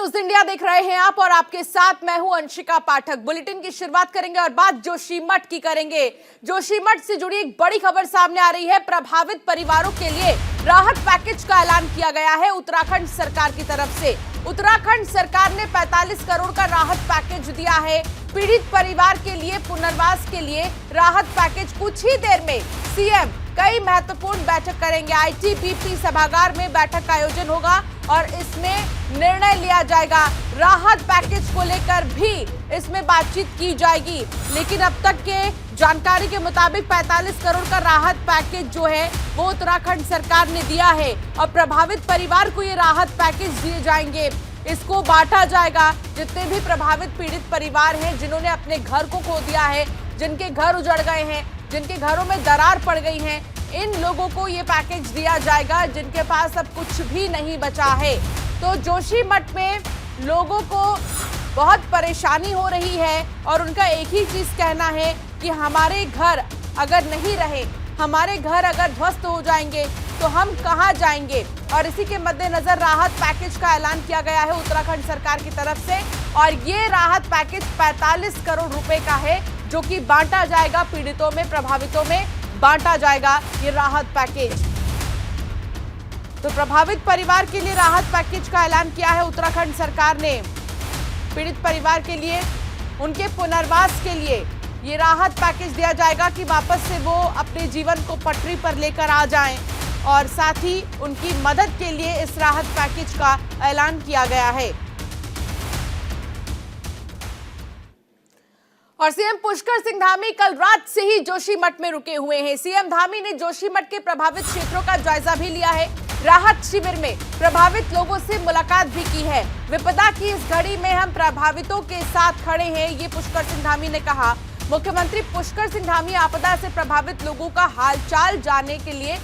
News India देख रहे हैं आप और आपके साथ मैं हूं अंशिका पाठक। बुलेटिन की शुरुआत करेंगे और बात जोशीमठ की करेंगे। जोशीमठ से जुड़ी एक बड़ी खबर सामने आ रही है। प्रभावित परिवारों के लिए राहत पैकेज का ऐलान किया गया है उत्तराखंड सरकार की तरफ से। उत्तराखंड सरकार ने 45 करोड़ का राहत पैकेज दिया है पीड़ित परिवार के लिए। पुनर्वास के लिए राहत पैकेज कुछ ही देर में सीएम कई महत्वपूर्ण बैठक करेंगे। आईटीबीपी सभागार में बैठक का आयोजन होगा और इसमें निर्णय लिया जाएगा। राहत पैकेज को लेकर भी इसमें बातचीत की जाएगी। लेकिन अब तक के जानकारी के मुताबिक 45 करोड़ का राहत पैकेज जो है वो उत्तराखंड सरकार ने दिया है और प्रभावित परिवार को ये राहत पैकेज दिए जाएंगे। इसको बांटा जाएगा। जितने भी प्रभावित पीड़ित परिवार हैं जिन्होंने अपने घर को खो दिया है, जिनके घर उजड़ गए हैं, जिनके घरों में दरार पड़ गई है, इन लोगों को ये पैकेज दिया जाएगा जिनके पास अब कुछ भी नहीं बचा है। तो जोशीमठ में लोगों को बहुत परेशानी हो रही है और उनका एक ही चीज कहना है कि हमारे घर अगर नहीं रहे, हमारे घर अगर ध्वस्त हो जाएंगे तो हम कहां जाएंगे। और इसी के मद्देनजर राहत पैकेज का ऐलान किया गया है उत्तराखंड सरकार की तरफ से और ये राहत पैकेज 45 करोड़ रुपए का है जो कि बांटा जाएगा पीड़ितों में, प्रभावितों में बांटा जाएगा ये राहत पैकेज। तो प्रभावित परिवार के लिए राहत पैकेज का ऐलान किया है उत्तराखंड सरकार ने। पीड़ित परिवार के लिए, उनके पुनर्वास के लिए ये राहत पैकेज दिया जाएगा कि वापस से वो अपने जीवन को पटरी पर लेकर आ जाएं और साथ ही उनकी मदद के लिए इस राहत पैकेज का ऐलान किया गया है। और सीएम पुष्कर सिंह धामी कल रात से ही जोशीमठ में रुके हुए हैं। सीएम धामी ने जोशीमठ के प्रभावित क्षेत्रों का जायजा भी लिया है। राहत शिविर में प्रभावित लोगों से मुलाकात भी की है। विपदा की इस घड़ी में हम प्रभावितों के साथ खड़े हैं, ये पुष्कर सिंह धामी ने कहा। मुख्यमंत्री पुष्कर सिंह धामी आपदा से प्रभावित लोगों का हालचाल जानने के लिए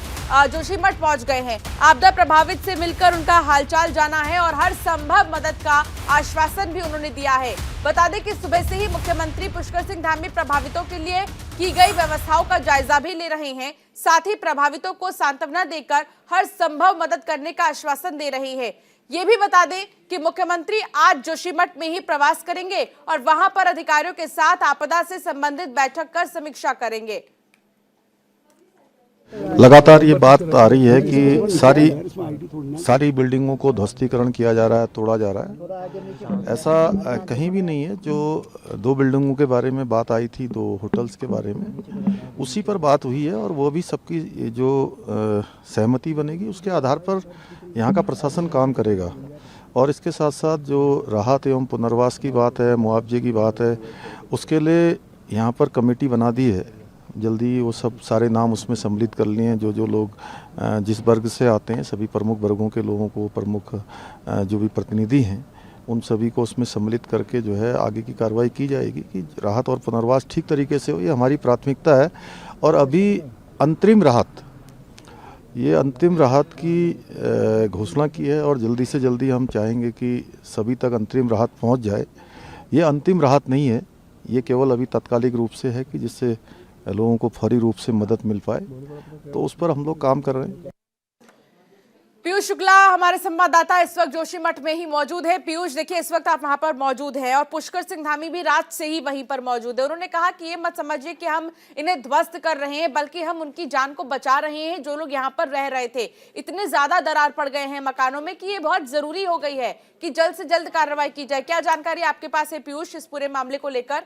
जोशीमठ पहुंच गए हैं। आपदा प्रभावित से मिलकर उनका हालचाल जाना है और हर संभव मदद का आश्वासन भी उन्होंने दिया है। बता दें कि सुबह से ही मुख्यमंत्री पुष्कर सिंह धामी प्रभावितों के लिए की गई व्यवस्थाओं का जायजा भी ले रहे हैं। साथ ही प्रभावितों को सांत्वना देकर हर संभव मदद करने का आश्वासन दे रही है। ये भी बता दें कि मुख्यमंत्री आज जोशीमठ में ही प्रवास करेंगे और वहां पर अधिकारियों के साथ आपदा से संबंधित बैठक कर समीक्षा करेंगे। लगातार ये बात आ रही है कि सारी बिल्डिंगों को ध्वस्तीकरण किया जा रहा है, तोड़ा जा रहा है। ऐसा कहीं भी नहीं है। जो 2 बिल्डिंगों के बारे में बात आई थी, 2 होटल्स के बारे में, उसी पर बात हुई है और वो भी सबकी जो सहमति बनेगी उसके आधार पर यहाँ का प्रशासन काम करेगा। और इसके साथ साथ जो राहत एवं पुनर्वास की बात है, मुआवजे की बात है, उसके लिए यहाँ पर कमेटी बना दी है। जल्दी वो सब सारे नाम उसमें सम्मिलित कर लिए हैं। जो लोग जिस वर्ग से आते हैं, सभी प्रमुख वर्गों के लोगों को, प्रमुख जो भी प्रतिनिधि हैं, उन सभी को उसमें सम्मिलित करके जो है आगे की कार्रवाई की जाएगी कि राहत और पुनर्वास ठीक तरीके से हो। ये हमारी प्राथमिकता है। और अभी अंतरिम राहत की घोषणा की है और जल्दी से जल्दी हम चाहेंगे कि सभी तक अंतरिम राहत पहुंच जाए। ये अंतिम राहत नहीं है, ये केवल अभी तात्कालिक रूप से है कि जिससे लोगों को फौरी रूप से मदद मिल पाए। तो उस पर हम लोग काम कर रहे हैं। पीयूष शुक्ला हमारे संवाददाता इस वक्त जोशीमठ में ही मौजूद है। पीयूष, देखिए इस वक्त आप वहां पर मौजूद हैं और पुष्कर सिंह धामी भी रात से ही वहीं पर मौजूद है। उन्होंने कहा कि ये मत समझिए कि हम इन्हें ध्वस्त कर रहे हैं, बल्कि हम उनकी जान को बचा रहे हैं। जो लोग यहाँ पर रह रहे थे, इतने ज्यादा दरार पड़ गए हैं मकानों में कि ये बहुत जरूरी हो गई है कि जल्द से जल्द कार्रवाई की जाए। क्या जानकारी आपके पास है पीयूष इस पूरे मामले को लेकर?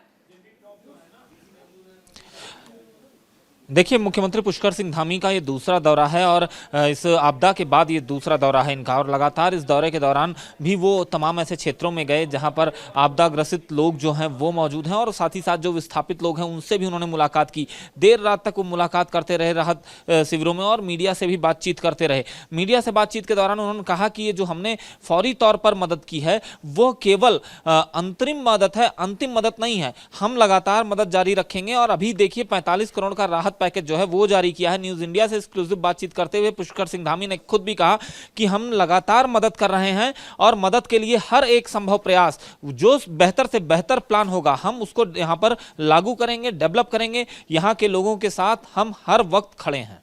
देखिए, मुख्यमंत्री पुष्कर सिंह धामी का ये दूसरा दौरा है और इस आपदा के बाद ये दूसरा दौरा है इनका। और लगातार इस दौरे के दौरान भी वो तमाम ऐसे क्षेत्रों में गए जहां पर आपदा ग्रसित लोग जो हैं वो मौजूद हैं और साथ ही साथ जो विस्थापित लोग हैं उनसे भी उन्होंने मुलाकात की। देर रात तक वो मुलाकात करते रहे राहत शिविरों में और मीडिया से भी बातचीत करते रहे। मीडिया से बातचीत के दौरान उन्होंने कहा कि ये जो हमने फौरी तौर पर मदद की है वो केवल अंतरिम मदद है, अंतिम मदद नहीं है। हम लगातार मदद जारी रखेंगे। और अभी देखिए 45 करोड़ का राहत पैकेज जो है वो जारी किया है। न्यूज इंडिया से एक्सक्लूसिव बातचीत करते हुए पुष्कर सिंह धामी ने खुद भी कहा कि हम लगातार मदद कर रहे हैं और मदद के लिए हर एक संभव प्रयास, जो बेहतर से बेहतर प्लान होगा हम उसको यहां पर लागू करेंगे, डेवलप करेंगे। यहां के लोगों के साथ हम हर वक्त खड़े हैं।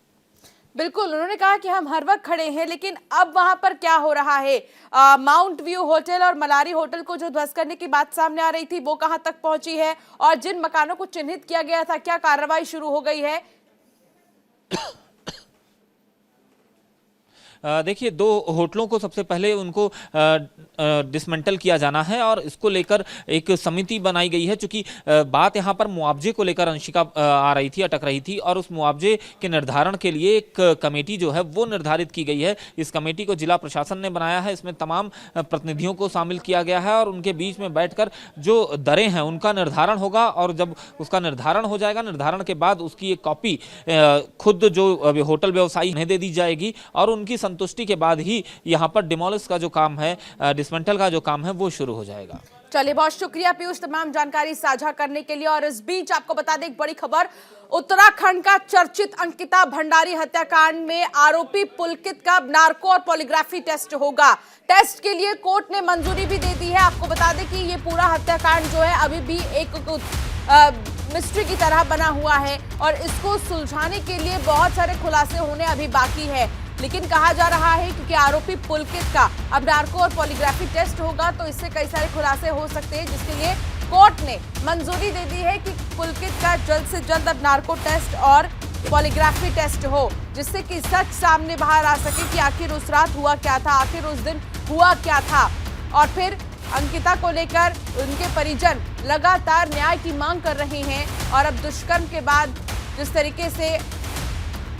बिल्कुल, उन्होंने कहा कि हम हर वक्त खड़े हैं, लेकिन अब वहां पर क्या हो रहा है? माउंट व्यू होटल और मलारी होटल को जो ध्वस्त करने की बात सामने आ रही थी, वो कहां तक पहुंची है? और जिन मकानों को चिन्हित किया गया था, क्या कार्रवाई शुरू हो गई है? देखिए, दो होटलों को सबसे पहले उनको डिसमेंटल किया जाना है और इसको लेकर एक समिति बनाई गई है, क्योंकि बात यहाँ पर मुआवजे को लेकर अंशिका आ रही थी, अटक रही थी, और उस मुआवजे के निर्धारण के लिए एक कमेटी जो है वो निर्धारित की गई है। इस कमेटी को जिला प्रशासन ने बनाया है, इसमें तमाम प्रतिनिधियों को शामिल किया गया है और उनके बीच में बैठकर जो दरें हैं उनका निर्धारण होगा, और जब उसका निर्धारण हो जाएगा, निर्धारण के बाद उसकी एक कॉपी खुद जो होटल व्यवसायी उन्हें दे दी जाएगी और उनकी संतुष्टि के बाद ही यहाँ पर डिमोलिश का जो काम है, डिसमेंटल का जो काम है, वो शुरू हो जाएगा। चलिए, बहुत शुक्रिया पीयूष तमाम जानकारी साझा करने के लिए। और इस बीच आपको बता दें एक बड़ी खबर, उत्तराखंड का चर्चित अंकिता भंडारी हत्याकांड में आरोपी पुलकित का नार्को और पॉलीग्राफी टेस्ट होगा। टेस्ट के लिए कोर्ट ने मंजूरी भी दे दी है। आपको बता दें कि ये पूरा हत्याकांड जो है अभी भी एक मिस्ट्री की तरह बना हुआ है और इसको सुलझाने के लिए बहुत सारे खुलासे होने अभी बाकी है। लेकिन कहा जा रहा है क्योंकि आरोपी पुलकित का अब नार्को और पॉलीग्राफी टेस्ट होगा, तो इससे कई सारे खुलासे हो सकते हैं, जिसके लिए कोर्ट ने मंजूरी दे दी है कि पुलकित का जल्द से जल्द अब नार्को टेस्ट और पॉलीग्राफी टेस्ट हो, जिससे कि सच सामने बाहर आ सके कि आखिर उस रात हुआ क्या था, आखिर उस दिन हुआ क्या था। और फिर अंकिता को लेकर उनके परिजन लगातार न्याय की मांग कर रहे हैं और अब दुष्कर्म के बाद जिस तरीके से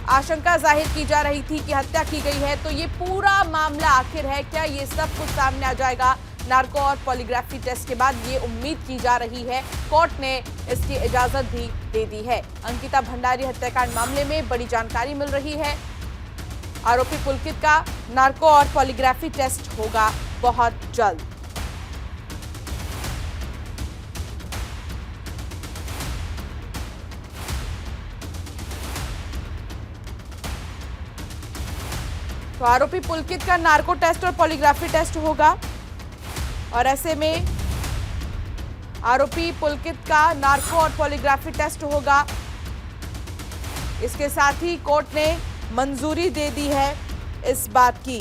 आशंका जाहिर की जा रही थी कि हत्या की गई है, तो ये पूरा मामला आखिर है क्या, ये सब कुछ सामने आ जाएगा नार्को और पॉलीग्राफी टेस्ट के बाद, ये उम्मीद की जा रही है। कोर्ट ने इसकी इजाजत भी दे दी है। अंकिता भंडारी हत्याकांड मामले में बड़ी जानकारी मिल रही है। आरोपी पुलकित का नार्को और पॉलीग्राफी टेस्ट होगा बहुत जल्द। तो आरोपी पुलकित का नार्को टेस्ट और पॉलीग्राफी टेस्ट होगा और ऐसे में आरोपी पुलकित का नार्को और पॉलीग्राफी टेस्ट होगा। इसके साथ ही कोर्ट ने मंजूरी दे दी है इस बात की।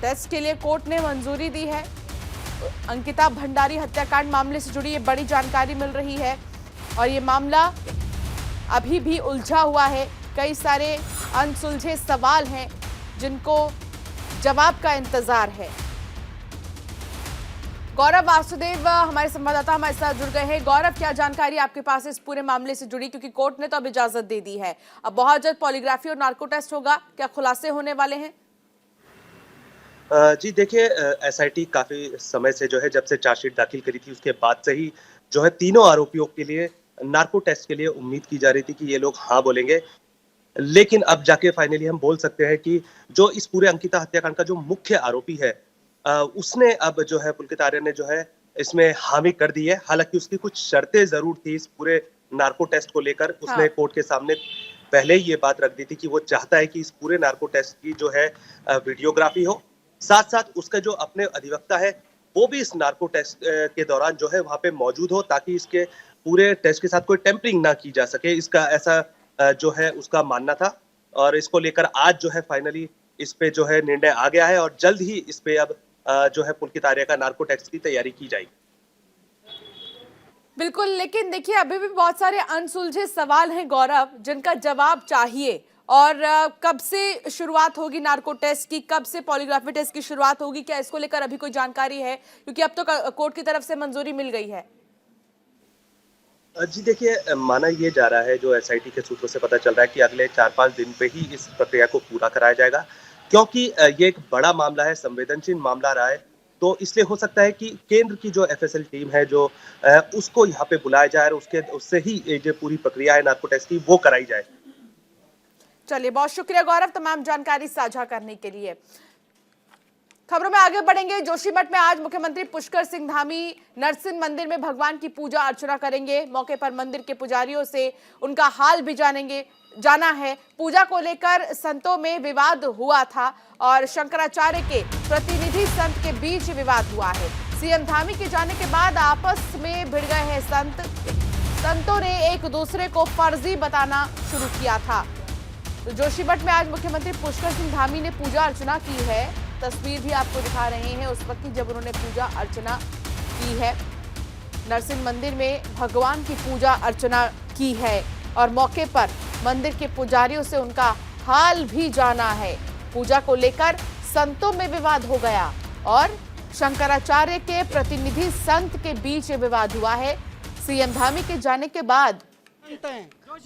टेस्ट के लिए कोर्ट ने मंजूरी दी है। अंकिता भंडारी हत्याकांड मामले से जुड़ी ये बड़ी जानकारी मिल रही है और ये मामला अभी भी उलझा हुआ है। कई सारे अनसुलझे सवाल हैं जिनको जवाब का इंतजार है। गौरव वासुदेव हमारे संवाददाता हमारे साथ जुड़ गए हैं। गौरव, क्या जानकारी आपके पास इस पूरे मामले से जुड़ी, क्योंकि कोर्ट ने तो अब इजाजत दे दी है, अब बहुत जल्द पॉलीग्राफी और नार्को टेस्ट होगा, क्या खुलासे होने वाले हैं? जी देखिए, एसआईटी काफी समय से जो है, जब से चार्जशीट दाखिल करी थी उसके बाद से ही जो है तीनों आरोपियों के लिए नार्को टेस्ट के लिए उम्मीद की जा रही थी कि ये लोग हाँ बोलेंगे। लेकिन अब जाके फाइनली हम बोल सकते हैं कि जो इस पूरे अंकिता हत्याकांड का जो मुख्य आरोपी है, उसने अब जो है पुलकित आर्य ने जो है इसमें हामी कर दी है। हालांकि उसकी कुछ शर्तें जरूर थी इस पूरे नार्को टेस्ट को लेकर। उसने कोर्ट के सामने पहले ही ये बात रख दी थी कि वो चाहता है कि इस पूरे नार्को टेस्ट की जो है वीडियोग्राफी हो, साथ साथ उसका जो अपने अधिवक्ता है वो भी इस नार्को टेस्ट के दौरान जो है वहां पे मौजूद हो, ताकि इसके पूरे टेस्ट के साथ कोई टेम्परिंग ना की जा सके। इसका ऐसा जो है उसका मानना था और इसको लेकर आज जो है फाइनली इस पे जो है निर्णय आ गया है और जल्द ही इस पे अब जो है पुलकित आर्य का नार्को टेस्ट की तैयारी की जाएगी। बिल्कुल, लेकिन देखिए अभी भी बहुत सारे अनसुलझे सवाल हैं गौरव, जिनका जवाब चाहिए। और कब से शुरुआत होगी नार्को टेस्ट की, कब से पॉलीग्राफी टेस्ट की शुरुआत होगी, क्या इसको लेकर अभी कोई जानकारी है? क्योंकि अब तो कोर्ट की तरफ से मंजूरी मिल गई है। जी देखिए, माना ये जा रहा है, जो एसआईटी के सूत्रों से पता चल रहा है कि अगले 4-5 दिन पे ही इस प्रक्रिया को पूरा कराया जाएगा, क्योंकि ये एक बड़ा मामला है, संवेदनशील मामला रहा है। तो इसलिए हो सकता है कि केंद्र की जो एफएसएल टीम है जो उसको यहाँ पे बुलाया जाए और उससे ही ये जो पूरी प्रक्रिया है नार्को टेस्ट की वो कराई जाए। चलिए, बहुत शुक्रिया गौरव तमाम जानकारी साझा करने के लिए। खबरों में आगे बढ़ेंगे। जोशीमठ में आज मुख्यमंत्री पुष्कर सिंह धामी नरसिंह मंदिर में भगवान की पूजा अर्चना करेंगे। मौके पर मंदिर के पुजारियों से उनका हाल भी जाना है। पूजा को लेकर संतों में विवाद हुआ था और शंकराचार्य के प्रतिनिधि संत के बीच विवाद हुआ है। सीएम धामी के जाने के बाद आपस में भिड़ गए हैं संतों ने एक दूसरे को फर्जी बताना शुरू किया था। तो जोशीमठ में आज मुख्यमंत्री पुष्कर सिंह धामी ने पूजा अर्चना की है। तस्वीर भी आपको दिखा रहे हैं उस वक्त की जब उन्होंने पूजा अर्चना की है। नरसिंह मंदिर में भगवान की पूजा अर्चना की है और मौके पर मंदिर के पुजारियों से उनका हाल भी जाना है। पूजा को लेकर संतों में विवाद हो गया और शंकराचार्य के प्रतिनिधि संत के बीच विवाद हुआ है। सीएम धामी के जाने के बाद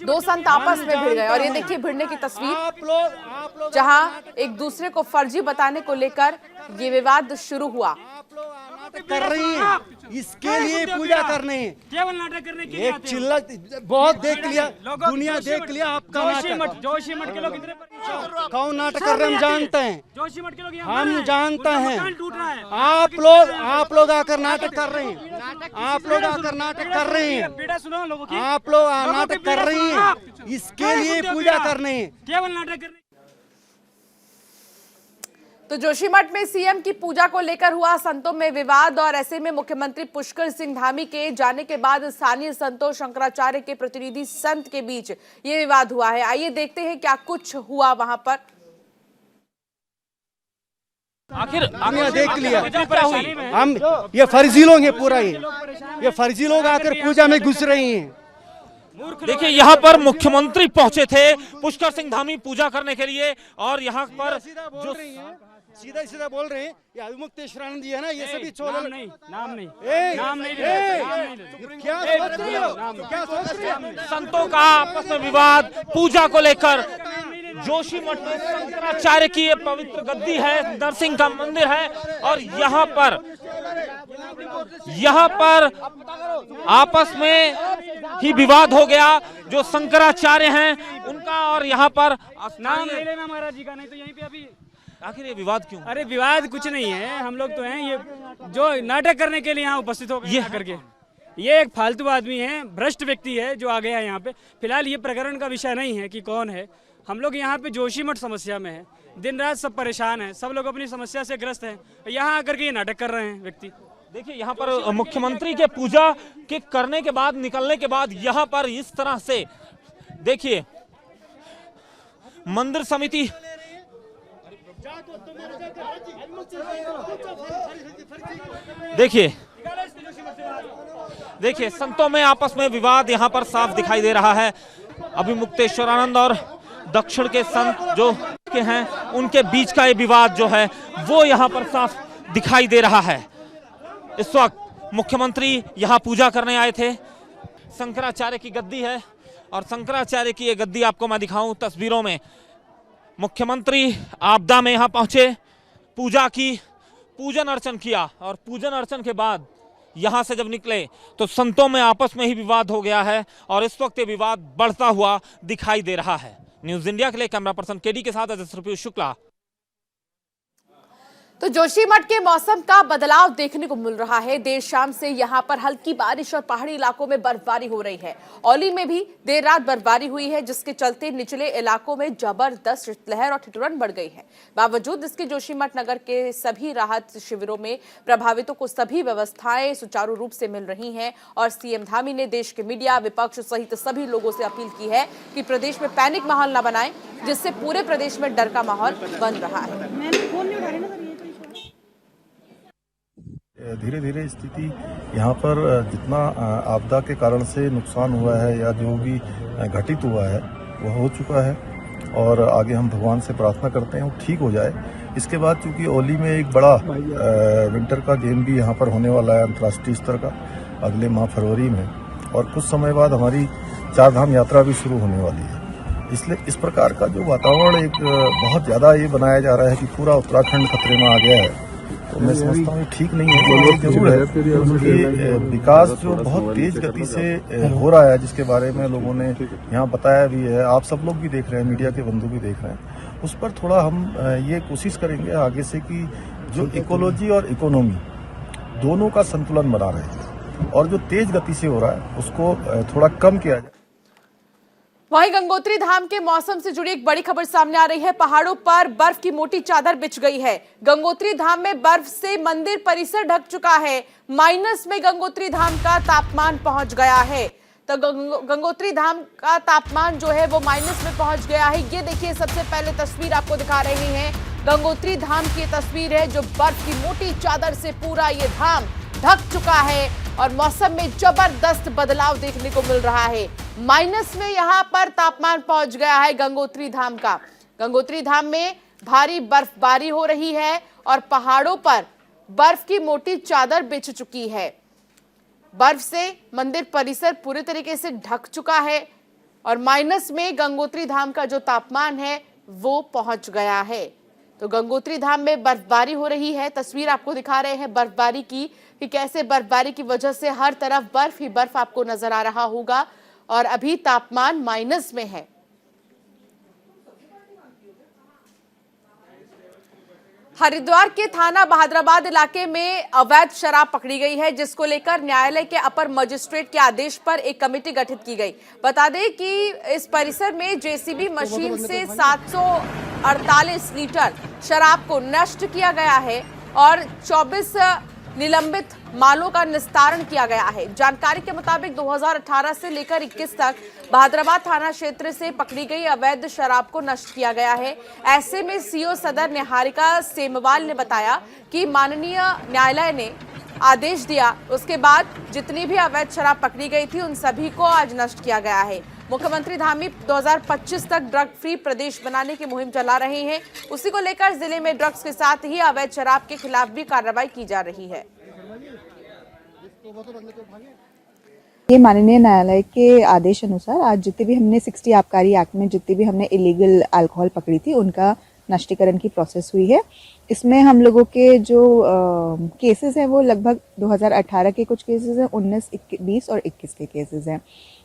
दो संत आपस में भिड़ गए और ये देखिए भिड़ने की तस्वीर, जहां एक दूसरे को फर्जी बताने को लेकर ये विवाद शुरू हुआ। कर रही हैं, इसके लिए पूजा करने हैं, केवल नाटक करने के लिए एक चिल्ला बहुत देख लिया, दुनिया देख लिया आपका नाटक। जोशीमठ के लोग इतने कौन नाटक कर रहे हैं हम जानते हैं, जोशीमठ के लोग हम जानते हैं। टूट रहा है। आप लोग आकर नाटक कर रहे हैं, आप लोग आकर नाटक कर रहे हैं, पीड़ा सुनो लोगों की, आप लोग नाटक कर रही हैं, इसके लिए पूजा करने हैं, केवल नाटक करने। तो जोशीमठ में सीएम की पूजा को लेकर हुआ संतों में विवाद और ऐसे में मुख्यमंत्री पुष्कर सिंह धामी के जाने के बाद स्थानीय संतों शंकराचार्य के प्रतिनिधि संत के बीच ये विवाद हुआ है। आइए देखते हैं क्या कुछ हुआ वहां पर। आखिर दुनिया देख लिया हम, ये फर्जी लोग हैं पूरा, ये फर्जी लोग आकर पूजा में घुस रहे हैं। देखिए यहाँ पर मुख्यमंत्री पहुंचे थे पुष्कर सिंह धामी पूजा करने के लिए और यहाँ पर जो सीधा बोल रहे हैं ये अभिमुक्तेश्वरानंद जी है ना, ये सभी छोड़ नाम नहीं क्या सोच रहे हो, क्या सोच रहे हो? संतों का आपस में विवाद पूजा को लेकर। जोशीमठ में शंकराचार्य की ये पवित्र गद्दी है, नरसिंह का मंदिर है और यहाँ पर आपस में ही विवाद हो गया। जो शंकराचार्य हैं उनका और यहाँ पर नाम ले लेना महाराज जी का, नहीं तो यहीं पे अभी। आखिर ये विवाद क्यों? अरे विवाद कुछ नहीं है, हम लोग तो हैं ये जो नाटक करने के लिए यहाँ उपस्थित हो गए करके। ये एक फालतू आदमी है, भ्रष्ट व्यक्ति है जो आ गया है यहाँ पे। फिलहाल ये प्रकरण का विषय नहीं है कि कौन है। हम लोग यहाँ पे जोशीमठ समस्या में है, दिन रात सब परेशान हैं, सब लोग अपनी समस्या से ग्रस्त हैं। यहाँ आकर के ये नाटक कर रहे हैं व्यक्ति। देखिए यहाँ पर मुख्यमंत्री के पूजा के करने के बाद निकलने के बाद यहाँ पर इस तरह से देखिए मंदिर समिति देखिए संतों में आपस में विवाद यहाँ पर साफ दिखाई दे रहा है। अभिमुक्तेश्वरानंद और दक्षिण के संत जो के हैं उनके बीच का ये विवाद जो है वो यहाँ पर साफ दिखाई दे रहा है। इस वक्त मुख्यमंत्री यहाँ पूजा करने आए थे। शंकराचार्य की गद्दी है और शंकराचार्य की ये गद्दी आपको मैं दिखाऊं तस्वीरों में। मुख्यमंत्री आपदा में यहाँ पहुंचे, पूजा की, पूजन अर्चन किया और पूजन अर्चन के बाद यहाँ से जब निकले तो संतों में आपस में ही विवाद हो गया है और इस वक्त ये विवाद बढ़ता हुआ दिखाई दे रहा है। न्यूज इंडिया के लिए कैमरा पर्सन केडी के साथ अजय पीयूष शुक्ला। तो जोशीमठ के मौसम का बदलाव देखने को मिल रहा है। देर शाम से यहां पर हल्की बारिश और पहाड़ी इलाकों में बर्फबारी हो रही है। औली में भी देर रात बर्फबारी हुई है जिसके चलते निचले इलाकों में जबरदस्त शीतलहर और ठिठुरन बढ़ गई है। बावजूद इसके जोशीमठ नगर के सभी राहत शिविरों में प्रभावितों को सभी व्यवस्थाएं सुचारू रूप से मिल रही हैं और सीएम धामी ने देश के मीडिया, विपक्ष सहित सभी लोगों से अपील की है कि प्रदेश में पैनिक माहौल न बनाएं, जिससे पूरे प्रदेश में डर का माहौल बन रहा है। धीरे धीरे स्थिति यहाँ पर जितना आपदा के कारण से नुकसान हुआ है या जो भी घटित हुआ है वह हो चुका है और आगे हम भगवान से प्रार्थना करते हैं वो ठीक हो जाए। इसके बाद चूंकि ओली में एक बड़ा विंटर का गेम भी यहाँ पर होने वाला है अंतर्राष्ट्रीय स्तर का अगले माह फरवरी में और कुछ समय बाद हमारी चार धाम यात्रा भी शुरू होने वाली है। इसलिए इस प्रकार का जो वातावरण एक बहुत ज़्यादा ये बनाया जा रहा है कि पूरा उत्तराखंड खतरे में आ गया है, तो मैं समझता हूँ ठीक नहीं है। जरूर है कि विकास जो बहुत तेज गति से हो रहा है जिसके बारे में लोगों ने यहाँ बताया भी है, आप सब लोग भी देख रहे हैं, मीडिया के बंधु भी देख रहे हैं, उस पर थोड़ा हम ये कोशिश करेंगे आगे से कि जो इकोलॉजी और इकोनॉमी दोनों का संतुलन बना रहे और जो तेज गति से हो रहा है उसको थोड़ा कम किया जाए। वहीं गंगोत्री धाम के मौसम से जुड़ी एक बड़ी खबर सामने आ रही है। पहाड़ों पर बर्फ की मोटी चादर बिछ गई है। गंगोत्री धाम में बर्फ से मंदिर परिसर ढक चुका है। माइनस में गंगोत्री धाम का तापमान पहुंच गया है। तो गंगोत्री धाम का तापमान जो है वो माइनस में पहुंच गया है। ये देखिए, सबसे पहले तस्वीर आपको दिखा रहे हैं। गंगोत्री धाम की तस्वीर है जो बर्फ की मोटी चादर से पूरा ये धाम ढक चुका है और मौसम में जबरदस्त बदलाव देखने को मिल रहा है। माइनस में यहां पर तापमान पहुंच गया है गंगोत्री धाम का। गंगोत्री धाम में भारी बर्फबारी हो रही है और पहाड़ों पर बर्फ की मोटी चादर बिछ चुकी है। बर्फ से मंदिर परिसर पूरी तरीके से ढक चुका है और माइनस में गंगोत्री धाम का जो तापमान है वो पहुंच गया है। तो गंगोत्री धाम में बर्फबारी हो रही है। तस्वीर आपको दिखा रहे हैं बर्फबारी की, कि कैसे बर्फबारी की वजह से हर तरफ बर्फ ही बर्फ आपको नजर आ रहा होगा और अभी तापमान माइनस में है। हरिद्वार के थाना बहादुराबाद इलाके में अवैध शराब पकड़ी गई है, जिसको लेकर न्यायालय के अपर मजिस्ट्रेट के आदेश पर एक कमेटी गठित की गई। बता दें कि इस परिसर में जेसीबी मशीन से 748 लीटर शराब को नष्ट किया गया है और 24 निलंबित मालों का निस्तारण किया गया है। जानकारी के मुताबिक 2018 से लेकर 21 तक बहादुराबाद थाना क्षेत्र से पकड़ी गई अवैध शराब को नष्ट किया गया है। ऐसे में सीओ सदर निहारिका सेमवाल ने बताया कि माननीय न्यायालय ने आदेश दिया, उसके बाद जितनी भी अवैध शराब पकड़ी गई थी उन सभी को आज नष्ट किया गया है। मुख्यमंत्री धामी 2025 तक ड्रग फ्री प्रदेश बनाने की मुहिम चला रहे हैं। उसी को लेकर जिले में ड्रग्स के साथ ही अवैध शराब के खिलाफ भी कार्रवाई की जा रही है। ये माननीय न्यायालय के आदेश अनुसार आज जितने भी हमने 60 आबकारी एक्ट में जितने भी हमने इलीगल अल्कोहल पकड़ी थी उनका नष्टीकरण की प्रोसेस हुई है। इसमें हम लोगों के जो केसेस हैं वो लगभग 2018 के कुछ केसेस हैं, 19, 20 और 21 के केसेस हैं।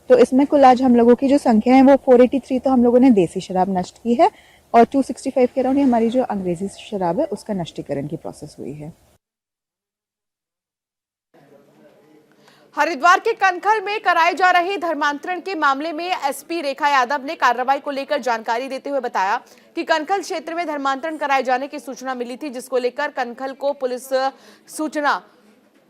तो इसमें कुल आज हम लोगों की जो संख्या है वो 483 तो हम लोगों ने देसी शराब नष्ट की है और 265 के अराउंड हमारी जो अंग्रेजी शराब है उसका नष्टीकरण की प्रोसेस हुई है। हरिद्वार के कनखल में कराए जा रहे धर्मांतरण के मामले में एसपी रेखा यादव ने कार्रवाई को लेकर जानकारी देते हुए बताया कि कनखल क्षेत्र में धर्मांतरण कराए जाने की सूचना मिली थी, जिसको लेकर कनखल को पुलिस सूचना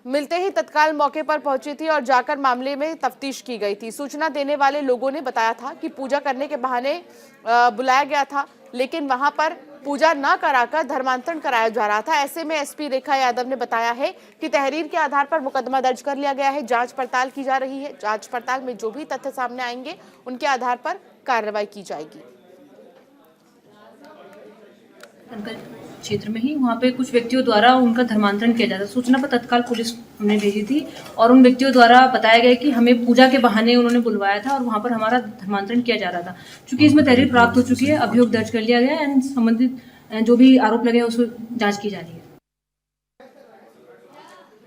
मिलते ही तत्काल मौके पर पहुंची थी और जाकर मामले में तफ्तीश की गई थी। सूचना देने वाले लोगों ने बताया था कि पूजा करने के बहाने बुलाया गया था, लेकिन वहां पर पूजा न कराकर धर्मांतरण कराया जा रहा था। ऐसे में एसपी रेखा यादव ने बताया है कि तहरीर के आधार पर मुकदमा दर्ज कर लिया गया है, जांच पड़ताल की जा रही है। जांच पड़ताल में जो भी तथ्य सामने आएंगे उनके आधार पर कार्रवाई की जाएगी। कनखल क्षेत्र में ही वहाँ पे कुछ व्यक्तियों द्वारा उनका धर्मांतरण किया जाता, सूचना पर तत्काल पुलिस हमने भेजी थी और उन व्यक्तियों द्वारा बताया गया कि हमें पूजा के बहाने उन्होंने बुलवाया था और वहाँ पर हमारा धर्मांतरण किया जा रहा था। चूंकि इसमें तहरीर प्राप्त हो चुकी है, अभियोग दर्ज कर लिया गया है एंड संबंधित जो भी आरोप लगे हैं उसको जाँच की जा रही है।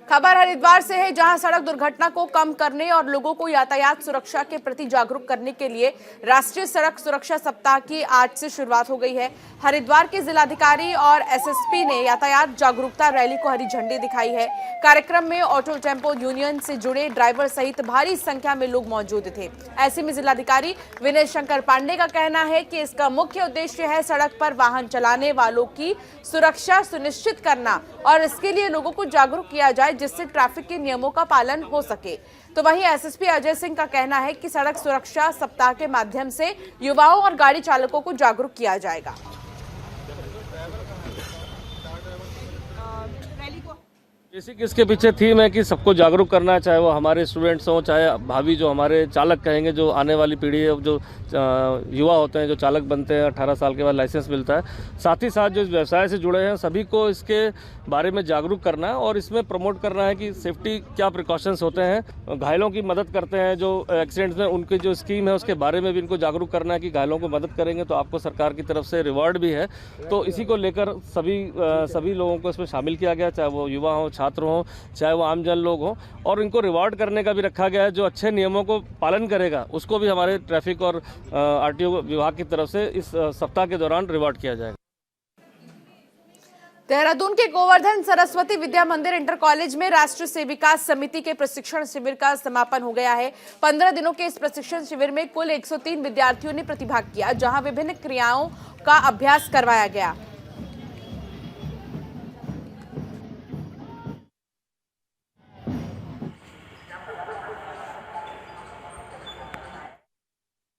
खबर हरिद्वार से है, जहां सड़क दुर्घटना को कम करने और लोगों को यातायात सुरक्षा के प्रति जागरूक करने के लिए राष्ट्रीय सड़क सुरक्षा सप्ताह की आज से शुरुआत हो गई है। हरिद्वार के जिलाधिकारी और एसएसपी ने यातायात जागरूकता रैली को हरी झंडी दिखाई है। कार्यक्रम में ऑटो टेम्पो यूनियन से जुड़े ड्राइवर सहित भारी संख्या में लोग मौजूद थे। ऐसे में जिलाधिकारी विनय शंकर पांडे का कहना है कि इसका मुख्य उद्देश्य है सड़क पर वाहन चलाने वालों की सुरक्षा सुनिश्चित करना और इसके लिए लोगों को जागरूक किया जाए, जिससे ट्रैफिक के नियमों का पालन हो सके। तो वहीं एसएसपी अजय सिंह का कहना है कि सड़क सुरक्षा सप्ताह के माध्यम से युवाओं और गाड़ी चालकों को जागरूक किया जाएगा। बेसिक इसके पीछे थीम है कि सबको जागरूक करना है, चाहे वो हमारे स्टूडेंट्स हों, चाहे भावी जो हमारे चालक कहेंगे, जो आने वाली पीढ़ी है, जो युवा होते हैं, जो चालक बनते हैं, 18 साल के बाद लाइसेंस मिलता है। साथ ही साथ जो इस व्यवसाय से जुड़े हैं सभी को इसके बारे में जागरूक करना है और इसमें प्रमोट करना है कि सेफ्टी क्या प्रिकॉशंस होते हैं, घायलों की मदद करते हैं जो एक्सीडेंट्स में, उनकी जो स्कीम है उसके बारे में भी इनको जागरूक करना है कि घायलों को मदद करेंगे तो आपको सरकार की तरफ से रिवॉर्ड भी है। तो इसी को लेकर सभी लोगों को इसमें शामिल किया गया, चाहे वो युवा हों, छात्र हों, चाहे वो आम जन लोग हों, और इनको रिवॉर्ड करने का भी रखा गया है। जो अच्छे नियमों को पालन करेगा उसको भी हमारे ट्रैफिक और आरटीओ विभाग की तरफ से इस सप्ताह के दौरान रिवॉर्ड किया जाएगा। देहरादून के गोवर्धन सरस्वती विद्या मंदिर इंटर कॉलेज में राष्ट्रीय सेविका समिति के प्रशिक्षण शिविर का समापन हो गया है। 15 दिनों के इस प्रशिक्षण शिविर में कुल 103 विद्यार्थियों ने प्रतिभाग किया, जहां विभिन्न क्रियाओं का अभ्यास करवाया गया।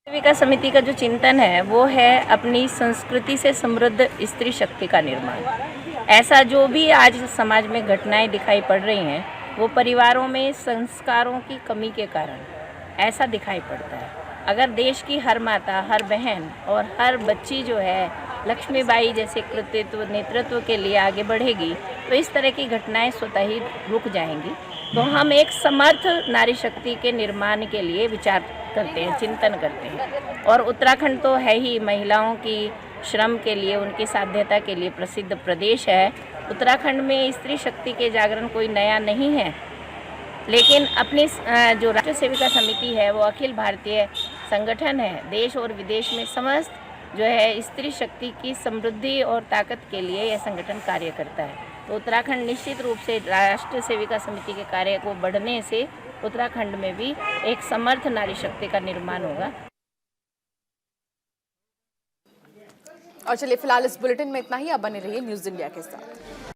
सेविका समिति का जो चिंतन है वो है अपनी संस्कृति से समृद्ध स्त्री शक्ति का निर्माण। ऐसा जो भी आज समाज में घटनाएं दिखाई पड़ रही हैं वो परिवारों में संस्कारों की कमी के कारण ऐसा दिखाई पड़ता है। अगर देश की हर माता, हर बहन और हर बच्ची जो है लक्ष्मीबाई जैसे कृतित्व नेतृत्व के लिए आगे बढ़ेगी तो इस तरह की घटनाएं स्वतः ही रुक जाएंगी। तो हम एक समर्थ नारी शक्ति के निर्माण के लिए विचार करते हैं, चिंतन करते हैं। और उत्तराखंड तो है ही महिलाओं की श्रम के लिए, उनकी साध्यता के लिए प्रसिद्ध प्रदेश है। उत्तराखंड में स्त्री शक्ति के जागरण कोई नया नहीं है, लेकिन अपनी जो राष्ट्रीय सेविका समिति है वो अखिल भारतीय संगठन है। देश और विदेश में समस्त जो है स्त्री शक्ति की समृद्धि और ताकत के लिए यह संगठन कार्य करता है। तो उत्तराखंड निश्चित रूप से राष्ट्रीय सेविका समिति के कार्य को बढ़ने से उत्तराखंड में भी एक समर्थ नारी शक्ति का निर्माण होगा। और चलिए फिलहाल इस बुलेटिन में इतना ही। अब बने रहिए न्यूज़ इंडिया के साथ।